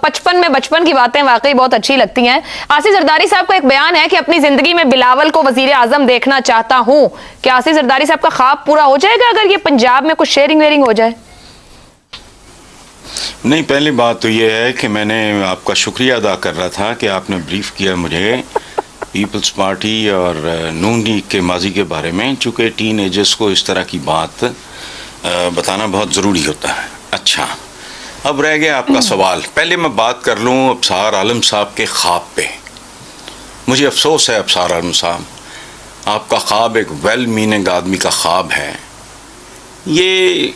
بچپن کی باتیں واقعی بہت اچھی لگتی ہیں. آصف زرداری صاحب کا ایک بیان ہے کہ اپنی زندگی میں بلاول کو وزیر اعظم دیکھنا چاہتا ہوں. کیا آصف زرداری صاحب کا خواب پورا ہو جائے گا اگر یہ پنجاب میں کچھ شیئرنگ ویئرنگ ہو جائے؟ نہیں، پہلی بات تو یہ ہے کہ میں نے آپ کا شکریہ ادا کر رہا تھا کہ آپ نے بریف کیا مجھے پیپلز پارٹی اور نون لیگ کے ماضی کے بارے میں، چونکہ ٹین ایجرز کو اس طرح کی بات بتانا بہت ضروری ہوتا ہے. اچھا، اب رہ گیا آپ کا سوال. پہلے میں بات کر لوں ابصار عالم صاحب کے خواب پہ. مجھے افسوس ہے ابصار عالم صاحب، آپ کا خواب ایک ویل میننگ آدمی کا خواب ہے. یہ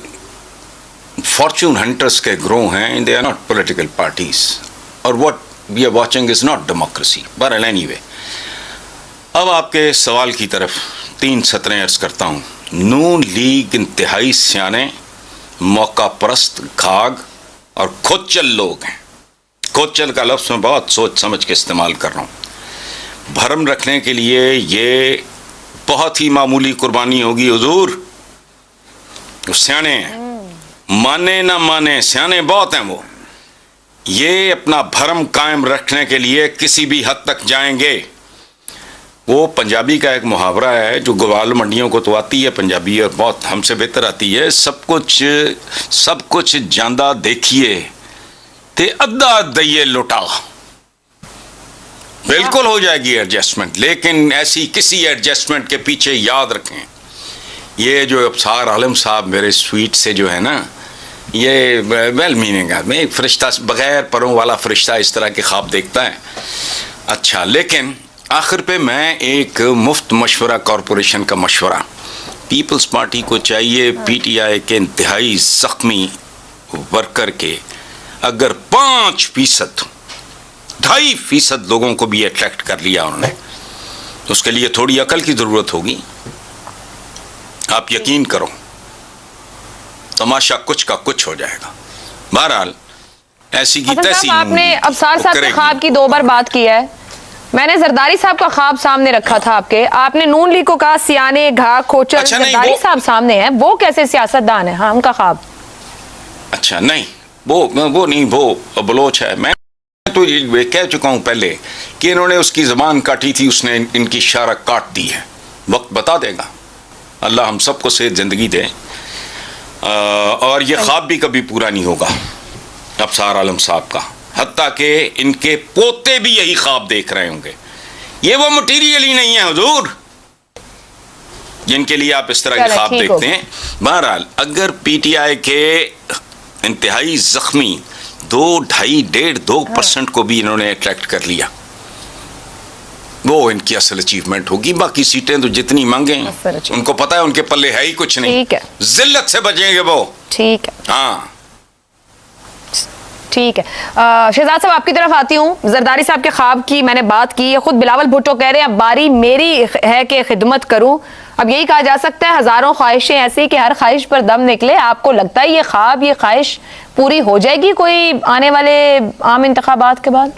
فارچون ہنٹرز کے گروہ ہیں، they are not political parties, اور what we are watching is not democracy. بہرحال اینی وے، اب آپ کے سوال کی طرف 3 سطریں عرض کرتا ہوں. نون لیگ انتہائی سیانے، موقع پرست، گھاگ اور کھوچل لوگ ہیں. کھوچل کا لفظ میں بہت سوچ سمجھ کے استعمال کر رہا ہوں. بھرم رکھنے کے لیے یہ بہت ہی معمولی قربانی ہوگی حضور. وہ سیانے ہیں، مانے نہ مانے سیانے بہت ہیں. وہ یہ اپنا بھرم قائم رکھنے کے لیے کسی بھی حد تک جائیں گے. وہ پنجابی کا ایک محاورہ ہے جو گوال منڈیوں کو تو آتی ہے پنجابی، اور بہت ہم سے بہتر آتی ہے. سب کچھ جاندہ دیکھیے تے ادھا دئیے لٹا. بالکل ہو جائے گی ایڈجسٹمنٹ، لیکن ایسی کسی ایڈجسٹمنٹ کے پیچھے یاد رکھیں، یہ جو ابصار عالم صاحب میرے سویٹ سے جو ہے نا، یہ ویل میننگ آدمی، ایک فرشتہ بغیر پروں والا فرشتہ اس طرح کے خواب دیکھتا ہے. اچھا، لیکن آخر پہ میں ایک مفت مشورہ، کارپوریشن کا مشورہ، پیپلز پارٹی کو چاہیے پی ٹی آئی کے انتہائی زخمی ورکر کے اگر 5%، 2.5% لوگوں کو بھی اٹریکٹ کر لیا انہوں نے، تو اس کے لیے تھوڑی عقل کی ضرورت ہوگی. آپ یقین کرو، تماشا کچھ کا کچھ ہو جائے گا. بہرحال ایسی کی تیسی. آپ نے ابصار صاحب کے خواب کی 2 بار بات کی ہے. میں نے زرداری صاحب کا خواب سامنے رکھا تھا آپ نے نون لیگ کو کہا سیانے، گھاگ، کھوچل. زرداری صاحب سامنے ہیں، وہ کیسے سیاستدان ہیں؟ ہاں، ان کا خواب. اچھا نہیں، وہ نہیں، وہ بلوچ ہے. میں تو کہہ چکا ہوں پہلے کہ انہوں نے اس کی زبان کاٹی تھی، اس نے ان کی اشارہ کاٹ دی ہے. وقت بتا دے گا. اللہ ہم سب کو صحت زندگی دے. اور یہ خواب بھی کبھی پورا نہیں ہوگا ابصار عالم صاحب کا، حتیٰ کہ ان کے پوتے بھی یہی خواب دیکھ رہے ہوں گے. یہ وہ مٹیریل ہی نہیں ہے حضور جن کے لیے آپ اس طرح کے خواب دیکھتے ہیں. بہرحال اگر پی ٹی آئی کے انتہائی زخمی 2.5-2% کو بھی انہوں نے اٹریکٹ کر لیا، وہ ان کی اصل اچیومنٹ ہوگی. باقی سیٹیں تو جتنی مانگیں ان کو پتا ہے ان کے پلے ہے ہی کچھ نہیں. ذلت سے بچیں گے وہ. ٹھیک ہے، ہاں ٹھیک ہے. شہزاد صاحب آپ کی طرف آتی ہوں. زرداری صاحب کے خواب کی میں نے بات کی. خود بلاول بھٹو کہہ رہے ہیں اب باری میری ہے کہ خدمت کروں. اب یہی کہا جا سکتا ہے ہزاروں خواہشیں ایسی کہ ہر خواہش پر دم نکلے. آپ کو لگتا ہے یہ خواب، یہ خواہش پوری ہو جائے گی کوئی آنے والے عام انتخابات کے بعد؟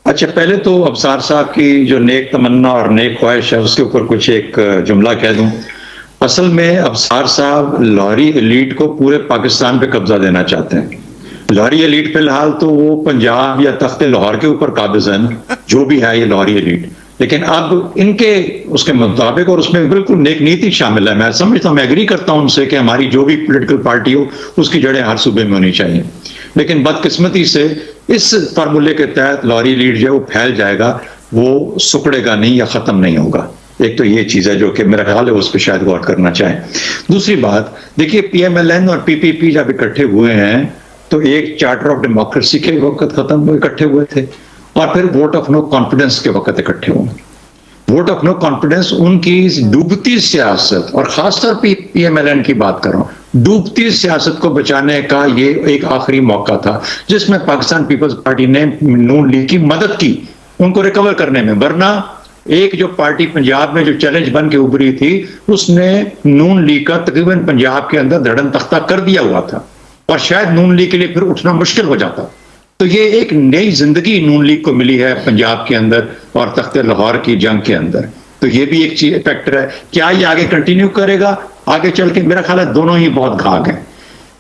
اچھا، پہلے تو ابصار صاحب کی جو نیک تمنا اور نیک خواہش ہے اس کے اوپر کچھ ایک جملہ کہہ دوں. اصل میں ابصار صاحب لاہوری ایلیٹ کو پورے پاکستان پہ قبضہ دینا چاہتے ہیں. لاہوری ایلیٹ فی الحال تو وہ پنجاب یا تخت لاہور کے اوپر قابض ہے نا، جو بھی ہے یہ لاہوری ایلیٹ. لیکن اب ان کے اس کے مطابق، اور اس میں بالکل نیک نیتی شامل ہے. میں سمجھتا ہوں، میں ایگری کرتا ہوں ان سے کہ ہماری جو بھی پولیٹیکل پارٹی ہو اس کی جڑیں ہر صوبے میں ہونی چاہیے. لیکن بدقسمتی سے اس فارمولے کے تحت لاہوری لیڈ جو ہے وہ پھیل جائے گا، وہ سکڑے گا نہیں یا ختم نہیں ہوگا. ایک تو یہ چیز ہے جو کہ میرا خیال ہے اس پہ شاید غور کرنا چاہیں. دوسری بات دیکھیے، پی ایم ایل این اور پی پی پی جب اکٹھے ہوئے ہیں تو ایک چارٹر آف ڈیموکریسی کے وقت ختم ہوئے، اکٹھے ہوئے تھے، اور پھر ووٹ آف نو کانفیڈنس کے وقت اکٹھے ہوئے. ووٹ آف نو کانفیڈنس ان کی ڈوبتی سیاست، اور خاص طور پہ پی ایم ایل این کی بات کر رہا ہوں، ڈوبتی سیاست کو بچانے کا یہ ایک آخری موقع تھا جس میں پاکستان پیپلز پارٹی نے نون لیگ کی مدد کی ان کو ریکور کرنے میں. ورنہ ایک جو پارٹی پنجاب میں جو چیلنج بن کے ابھری تھی، اس نے نون لیگ کا تقریباً پنجاب کے اندر دھڑن تختہ کر دیا ہوا تھا، اور شاید نون لیگ کے لیے پھر اٹھنا مشکل ہو جاتا. تو یہ ایک نئی زندگی نون لیگ کو ملی ہے پنجاب کے اندر اور تخت لاہور کی جنگ کے اندر. تو یہ بھی ایک چیز فیکٹر ہے. کیا یہ آگے کنٹینیو کرے گا؟ آگے چل کے میرا خیال ہے دونوں ہی بہت گھاگ ہیں.